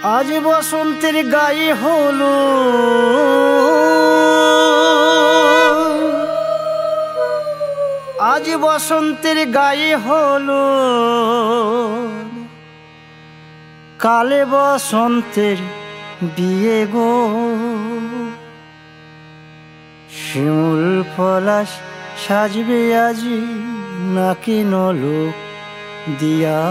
আজ বসন্তের গায়ে হলো আজ বসন্তের গায়ে হলো কালে বসন্তের বিয়ে গো শিমুল পলাশ সাজবে আজি নাকি নলক দিয়া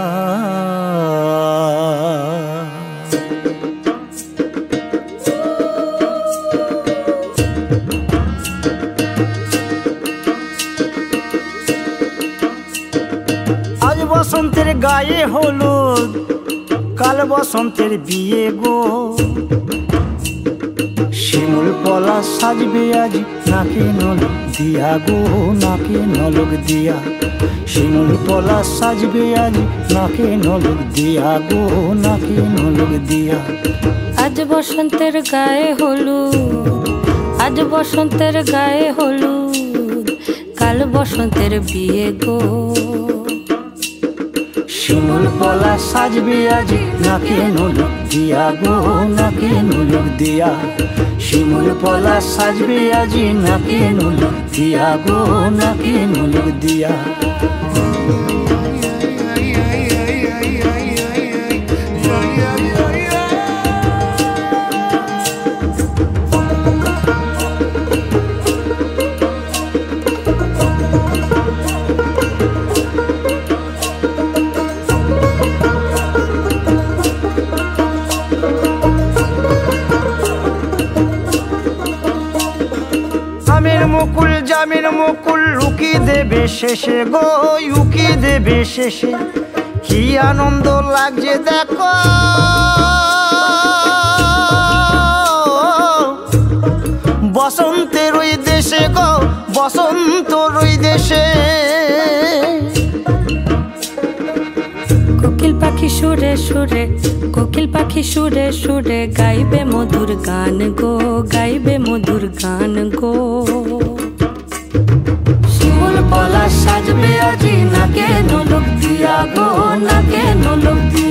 আজ বসন্তের গায়ে হলুদ কাল বসন্তের বিয়ে গো শিমুল পলাশ সাজবে আজ নাকে নলক দিয়া গো নাকে নলক দিয়া শিমুল পলাশ সাজবে আজ নাকে নলক দিয়া গো নাকে নলক দিয়া আজ বসন্তের গায়ে হলুদ আজ বসন্তের গায়ে হলুদ কাল বসন্তের বিয়ে গো শিমুল পলাশ সাজবে আজ নাকে নলক দিয়া গো নাকে নলক দিয়া শিমুল পলাশ সাজবে আজ নাকে নলক দিয়া গো নাকে নলক দিয়া আমের মুকুল জামের মুকুল লুকি দেবে শেষে গো উকি দেবে শেষে কি আনন্দ লাগছে দেখো বসন্তের ওই দেশে গো বসন্তর ওই দেশে কোকিল পাখি সুরে সুরে কোকিল পাখি সুরে সুরে গাইবে মধুর গান গো গাইবে মধুর গান গো শিমুল পলাশ সাজবে আজি নাকে নলক দিয়া গো নাকে নলক দিয়া